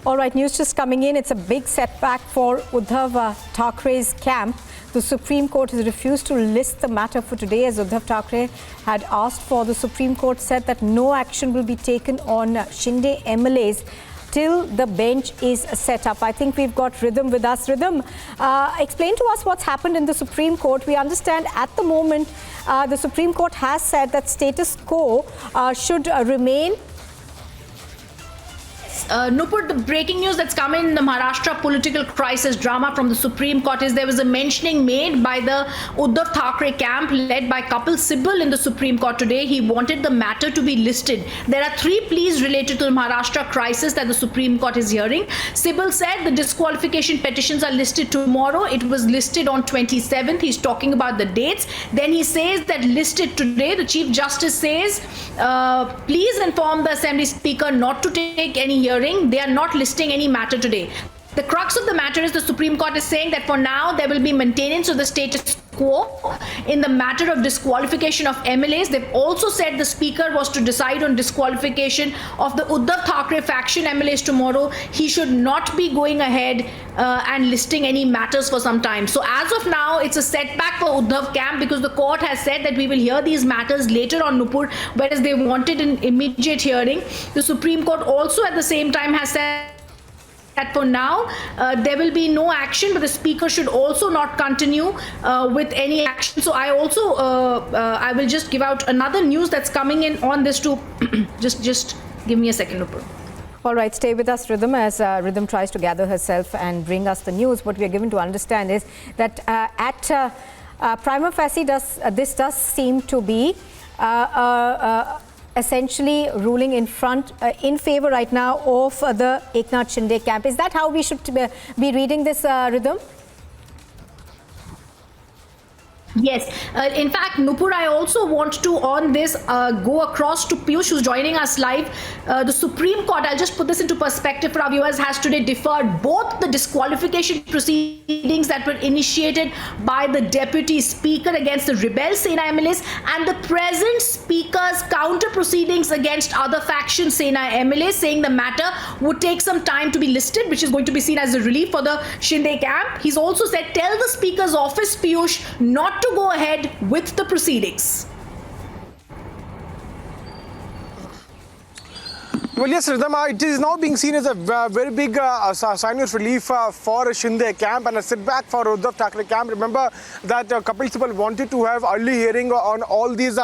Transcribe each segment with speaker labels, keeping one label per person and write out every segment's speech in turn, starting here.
Speaker 1: All right, news just coming in. It's a big setback for Uddhav Thakere's camp. The Supreme Court has refused to list the matter for today, as Uddhav Thakere had asked for. The Supreme Court said that no action will be taken on Shinde MLAs till the bench is set up. I think we've got Rhythm with us. Rhythm, explain to us what's happened in the Supreme Court. We understand at the moment the Supreme Court has said that status quo should remain.
Speaker 2: Nupur, the breaking news that's come in the Maharashtra political crisis drama from the Supreme Court is there was a mentioning made by the Uddhav Thakere camp led by Kapil Sibal in the Supreme Court today. He wanted the matter to be listed. There are 3 pleas related to the Maharashtra crisis that the Supreme Court is hearing. Sibal said the disqualification petitions are listed tomorrow. It was listed on 27th. He's talking about the dates. Then he says that listed today. The Chief Justice says, please inform the Assembly Speaker not to take any hearing. They are not listing any matter today. The crux of the matter is the Supreme Court is saying that for now there will be maintenance of the status quo in the matter of disqualification of MLAs. They've also said the Speaker was to decide on disqualification of the Uddhav Thakere faction MLAs tomorrow. He should not be going ahead and listing any matters for some time. So as of now, it's a setback for Uddhav camp because the court has said that we will hear these matters later on, Nupur, whereas they wanted an immediate hearing. The Supreme Court also at the same time has said that for now there will be no action, but the Speaker should also not continue with any action. So I also I will just give out another news that's coming in on this too. just give me a second, Nupur.
Speaker 1: All right, stay with us, Rhythm, as Rhythm tries to gather herself and bring us the news. What we are given to understand is that at prima facie, this does seem to be essentially ruling in favor right now of the Eknath Shinde camp. Is that how we should be reading this, Rhythm?
Speaker 2: Yes. In fact, Nupur, I also want to on this go across to Piyush, who's joining us live. The Supreme Court, I'll just put this into perspective for our viewers, has today deferred both the disqualification proceedings that were initiated by the Deputy Speaker against the rebel Sena MLAs and the present Speaker's counter proceedings against other faction Sena MLAs, saying the matter would take some time to be listed, which is going to be seen as a relief for the Shinde camp. He's also said, tell the Speaker's office, Piyush, not to go ahead with the proceedings.
Speaker 3: Well, yes, Rhythm, it is now being seen as a very big sign of relief for Shinde camp and a setback for Uddhav Thakere camp. Remember that Kapil Sibal wanted to have early hearing on all these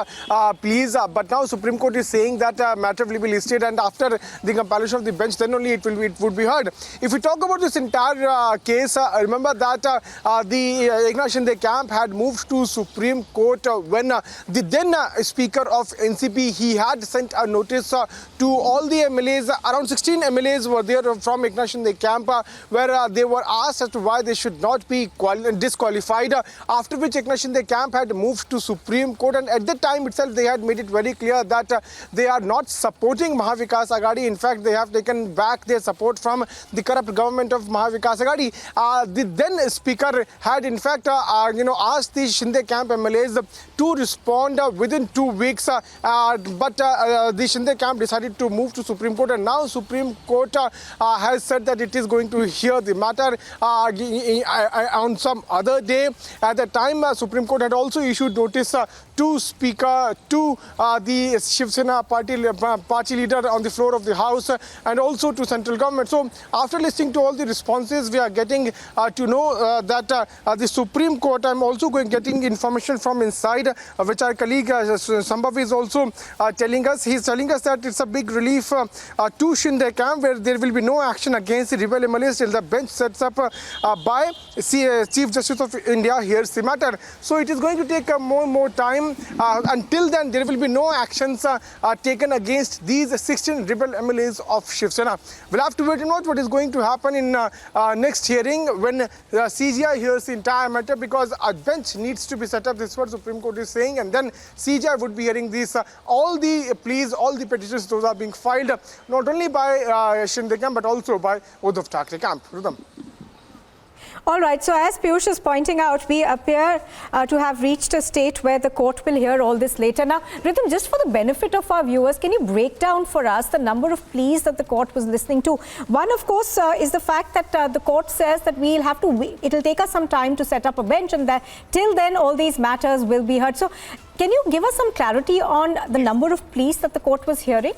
Speaker 3: pleas, but now Supreme Court is saying that matter will be listed, and after the compilation of the bench, then only it would be heard. If we talk about this entire case, remember that the Eknath Shinde camp had moved to Supreme Court when the then Speaker of NCP, he had sent a notice to all the MLAs. Around 16 MLAs were there from Eknath Shinde camp where they were asked as to why they should not be disqualified, after which Eknath Shinde camp had moved to Supreme Court, and at that time itself they had made it very clear that they are not supporting Mahavikas Aghadi. In fact, they have taken back their support from the corrupt government of Mahavikas Aghadi. The then Speaker had in fact asked the Shinde camp MLAs to respond within 2 weeks, but the Shinde camp decided to move to Supreme Court, and now Supreme Court has said that it is going to hear the matter on some other day. At the time, Supreme Court had also issued notice to Speaker, to the Shiv Sena party leader on the floor of the House, and also to central government. So after listening to all the responses, we are getting to know that the Supreme Court, I'm also getting information from inside, which our colleague Sambhav is also telling us. He's telling us that it's a big relief to Shinde camp, where there will be no action against the rebel MLAs till the bench sets up by Chief Justice of India hears the matter. So it is going to take more time. Until then, there will be no actions taken against these 16 rebel MLAs of Shiv Sena. We'll have to wait and watch what is going to happen in next hearing when CJI hears the entire matter, because a bench needs to be set up. This is what Supreme Court is saying, and then CJI would be hearing these all the pleas, all the petitions. Those are being filed not only by Shinde camp but also by Uddhav Thakere camp. Rhythm.
Speaker 1: All right, so as Piyush is pointing out, we appear to have reached a state where the court will hear all this later. Now, Rhythm, just for the benefit of our viewers, can you break down for us the number of pleas that the court was listening to? One, of course, is the fact that the court says that we'll have to wait. It'll take us some time to set up a bench, and that till then all these matters will be heard. So, can you give us some clarity on the number of pleas that the court was hearing?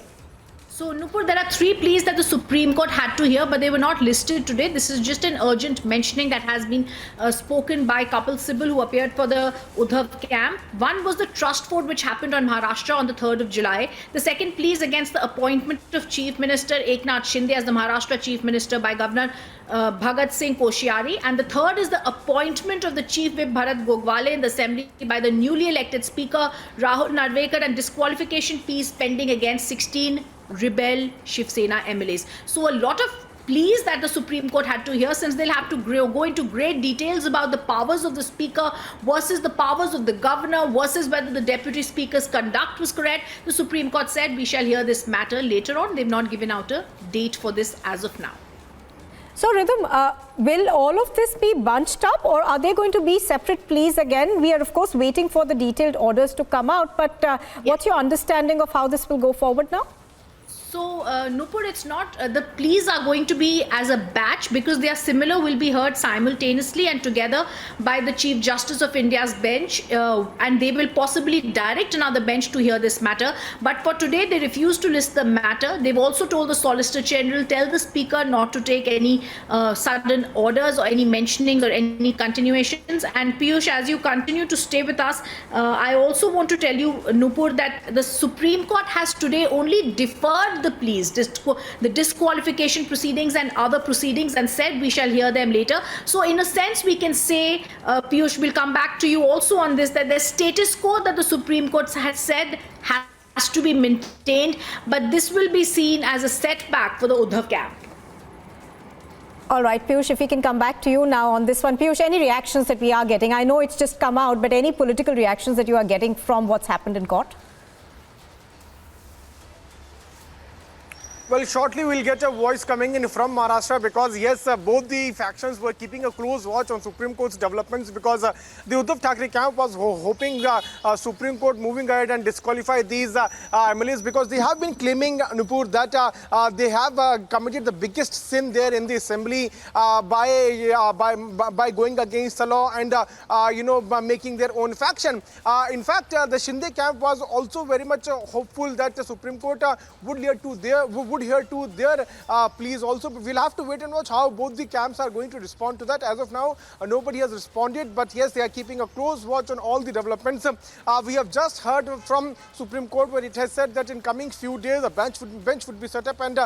Speaker 2: So, Nupur, there are 3 pleas that the Supreme Court had to hear, but they were not listed today. This is just an urgent mentioning that has been spoken by Kapil Sibal, who appeared for the Uddhav camp. One was the trust vote, which happened on Maharashtra on the 3rd of July. The second plea is against the appointment of Chief Minister Eknath Shinde as the Maharashtra Chief Minister by Governor Bhagat Singh Koshyari. And the third is the appointment of the Chief Whip Bharat Gogwale in the Assembly by the newly elected Speaker Rahul Narvekar, and disqualification pleas pending against 16 rebel Shiv Sena MLAs. So a lot of pleas that the Supreme Court had to hear, since they'll have to go into great details about the powers of the Speaker versus the powers of the Governor versus whether the Deputy Speaker's conduct was correct. The Supreme Court said we shall hear this matter later on. They've not given out a date for this as of now.
Speaker 1: So, Rhythm, will all of this be bunched up, or are there going to be separate pleas again? We are, of course, waiting for the detailed orders to come out, but what's your understanding of how this will go forward now?
Speaker 2: So, Nupur, it's not, the pleas are going to be as a batch because they are similar, will be heard simultaneously and together by the Chief Justice of India's bench, and they will possibly direct another bench to hear this matter. But for today, they refuse to list the matter. They've also told the Solicitor General, tell the Speaker not to take any sudden orders or any mentionings or any continuations. And Piyush, as you continue to stay with us, I also want to tell you, Nupur, that the Supreme Court has today only deferred the pleas, the disqualification proceedings and other proceedings, and said we shall hear them later. So in a sense, we can say, Piyush, will come back to you also on this, that the status quo that the Supreme Court has said has to be maintained, but this will be seen as a setback for the Uddhav camp.
Speaker 1: All right, Piyush, if we can come back to you now on this one. Piyush, any reactions that we are getting? I know it's just come out, but any political reactions that you are getting from what's happened in court?
Speaker 3: Well, shortly we'll get a voice coming in from Maharashtra, because yes, both the factions were keeping a close watch on Supreme Court's developments, because the Uddhav Thackeray camp was hoping Supreme Court moving ahead and disqualify these MLAs, because they have been claiming, Nupur, that they have committed the biggest sin there in the assembly by going against the law and by making their own faction. In fact, the Shinde camp was also very much hopeful that the Supreme Court would hear to their pleas also. We'll have to wait and watch how both the camps are going to respond to that. As of now, nobody has responded, but yes, they are keeping a close watch on all the developments. We have just heard from Supreme Court where it has said that in coming few days a bench would be set up, and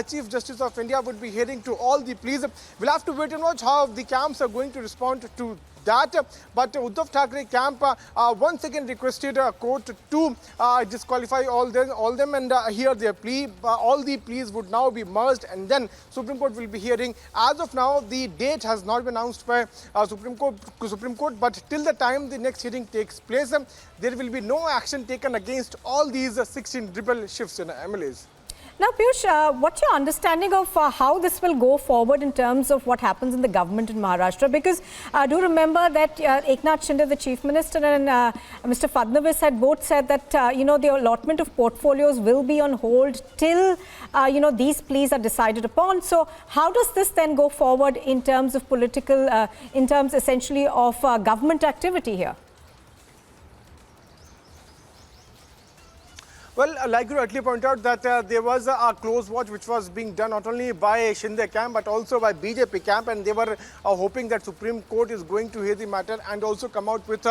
Speaker 3: Chief Justice of India would be hearing to all the pleas. We'll have to wait and watch how the camps are going to respond to that. But Uddhav Thackeray camp once again requested court to disqualify all them and hear their plea. All the pleas would now be merged, and then Supreme Court will be hearing. As of now, the date has not been announced by Supreme Court, but till the time the next hearing takes place, there will be no action taken against all these 16 rebel Shiv Sena MLAs.
Speaker 1: Now, Piyush, what's your understanding of how this will go forward in terms of what happens in the government in Maharashtra? Because do remember that Eknath Shinde, the Chief Minister, and Mr. Fadnavis had both said that, the allotment of portfolios will be on hold till, these pleas are decided upon. So how does this then go forward in terms of political, in terms essentially of government activity here?
Speaker 3: Well, like you rightly point out that there was a close watch which was being done not only by Shinde camp but also by BJP camp, and they were hoping that Supreme Court is going to hear the matter and also come out with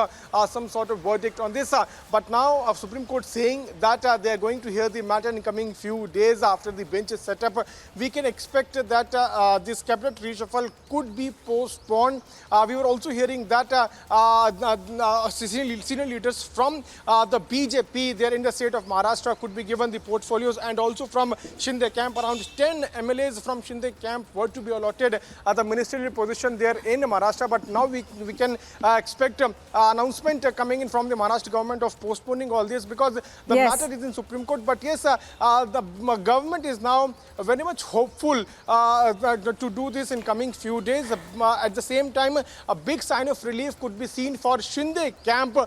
Speaker 3: some sort of verdict on this. But now Supreme Court saying that they are going to hear the matter in coming few days after the bench is set up. We can expect that this cabinet reshuffle could be postponed. We were also hearing that senior leaders from the BJP there in the state of Maharashtra Maharashtra could be given the portfolios, and also from Shinde camp, around 10 MLAs from Shinde camp were to be allotted the ministerial position there in Maharashtra. But now we can expect announcement coming in from the Maharashtra government of postponing all this, because the matter is in Supreme Court. But yes, the government is now very much hopeful to do this in coming few days. At the same time, a big sign of relief could be seen for Shinde camp.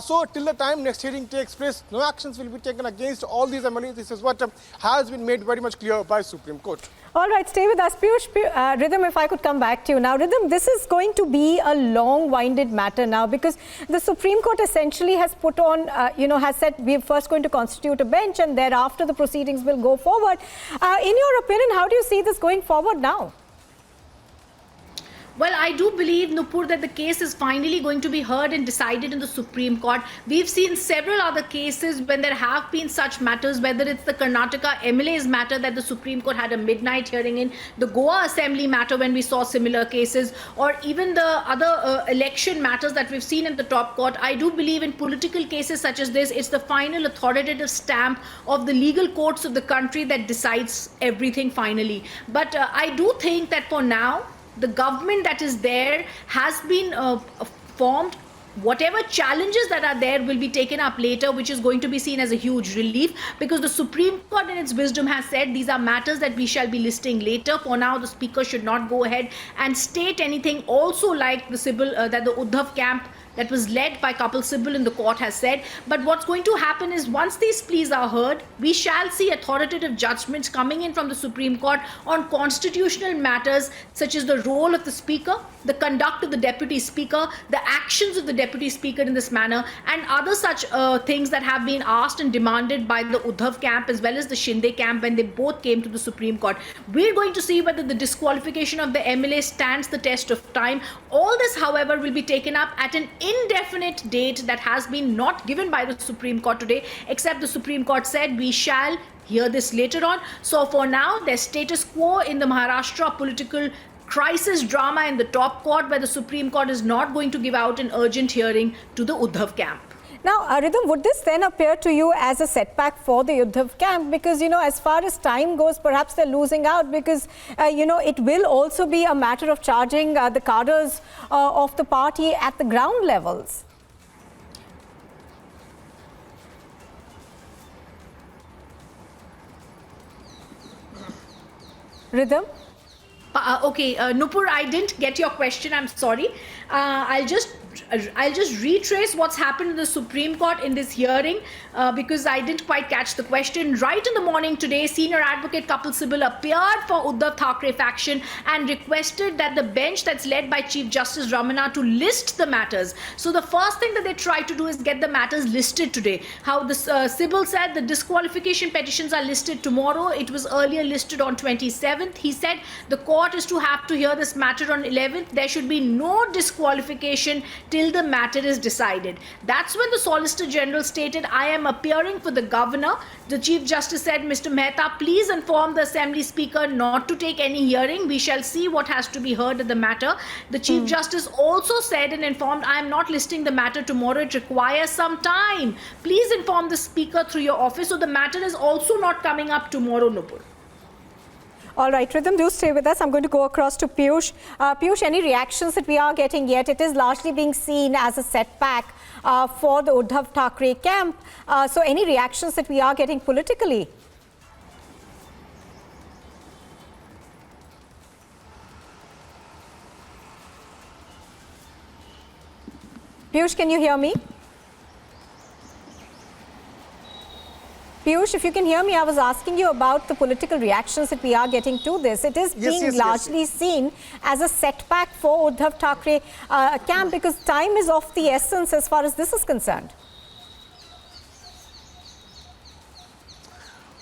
Speaker 3: So till the time next hearing takes place, no actions will be taken against all these MLAs. This is what has been made very much clear by Supreme Court.
Speaker 1: All right, stay with us. Piyush, Rhythm, if I could come back to you now. Rhythm, this is going to be a long-winded matter now, because the Supreme Court essentially has put on, has said we're first going to constitute a bench and thereafter the proceedings will go forward. In your opinion, how do you see this going forward now?
Speaker 2: Well, I do believe, Nupur, that the case is finally going to be heard and decided in the Supreme Court. We've seen several other cases when there have been such matters, whether it's the Karnataka MLAs matter that the Supreme Court had a midnight hearing in, the Goa Assembly matter when we saw similar cases, or even the other election matters that we've seen in the top court. I do believe in political cases such as this, it's the final authoritative stamp of the legal courts of the country that decides everything finally. But I do think that for now, the government that is there has been formed. Whatever challenges that are there will be taken up later, which is going to be seen as a huge relief, because the Supreme Court in its wisdom has said these are matters that we shall be listing later. For now, the Speaker should not go ahead and state anything. Also, like the that the Uddhav camp that was led by Kapil Sibal in the court has said. But what's going to happen is, once these pleas are heard, we shall see authoritative judgments coming in from the Supreme Court on constitutional matters such as the role of the Speaker, the conduct of the Deputy Speaker, the actions of the Deputy Speaker in this manner, and other such things that have been asked and demanded by the Uddhav camp as well as the Shinde camp when they both came to the Supreme Court. We're going to see whether the disqualification of the MLA stands the test of time. All this, however, will be taken up at an indefinite date that has been not given by the Supreme Court today, except the Supreme Court said we shall hear this later on. So for now, there's status quo in the Maharashtra political crisis drama in the top court, where the Supreme Court is not going to give out an urgent hearing to the Uddhav camp.
Speaker 1: Now, Rhythm, would this then appear to you as a setback for the Uddhav camp? Because, as far as time goes, perhaps they're losing out, because, it will also be a matter of charging the cadres of the party at the ground levels. Rhythm?
Speaker 2: Okay, Nupur, I didn't get your question. I'm sorry. I'll just retrace what's happened in the Supreme Court in this hearing, because I didn't quite catch the question. Right in the morning today, Senior Advocate Kapil Sibal appeared for Uddhav Thackeray faction and requested that the bench that's led by Chief Justice Ramana to list the matters. So the first thing that they tried to do is get the matters listed today. How the Sibal said the disqualification petitions are listed tomorrow. It was earlier listed on 27th. He said the court is to have to hear this matter on 11th. There should be no disqualification till the matter is decided. That's when the Solicitor General stated, I am appearing for the governor. The Chief Justice said, Mr. Mehta, please inform the Assembly Speaker not to take any hearing. We shall see what has to be heard of the matter. The Chief Justice also said and informed, I am not listing the matter tomorrow. It requires some time. Please inform the Speaker through your office. So the matter is also not coming up tomorrow, Nupur.
Speaker 1: All right, Rhythm, do stay with us. I'm going to go across to Piyush. Piyush, any reactions that we are getting yet? It is largely being seen as a setback for the Uddhav Thackeray camp. So any reactions that we are getting politically? Piyush, can you hear me? Piyush, if you can hear me, I was asking you about the political reactions that we are getting to this. It is being largely seen as a setback for Uddhav Thackeray camp, because time is of the essence as far as this is concerned.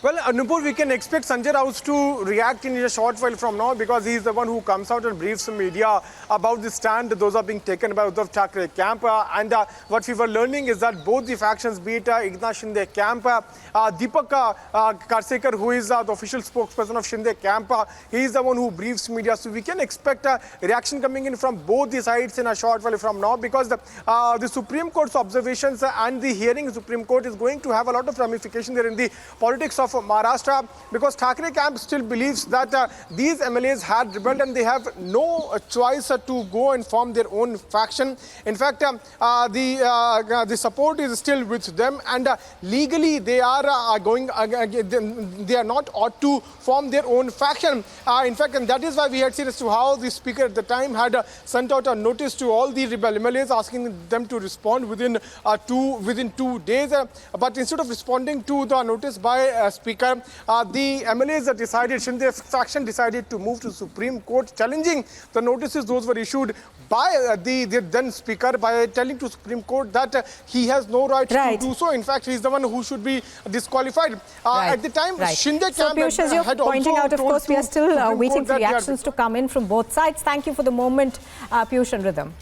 Speaker 3: Well, Nupur, we can expect Sanjay Raut to react in a short while from now because he is the one who comes out and briefs the media about the stand those are being taken by Uddhav Thackeray camp. And what we were learning is that both the factions, be it Eknath Shinde camp, Deepak Karsekar, who is the official spokesperson of Shinde camp, he is the one who briefs media. So we can expect a reaction coming in from both the sides in a short while from now because the Supreme Court's observations and the hearing in Supreme Court is going to have a lot of ramification there in the politics of Maharashtra because Thackeray camp still believes that these MLAs had rebelled and they have no choice to go and form their own faction. In fact, the support is still with them and legally they are they are not ought to form their own faction. In fact, and that is why we had seen as to how the speaker at the time had sent out a notice to all the rebel MLAs asking them to respond within 2 days. But instead of responding to the notice by Speaker, the MLAs decided, Shinde faction decided to move to Supreme Court, challenging the notices those were issued by the then Speaker by telling to Supreme Court that he has no right to do so. In fact, he is the one who should be disqualified. At the time, Shinde camp
Speaker 1: so, Piyush, as you're pointing out, of course, we are still waiting for reactions to come in from both sides. Thank you for the moment, Piyush and Rhythm.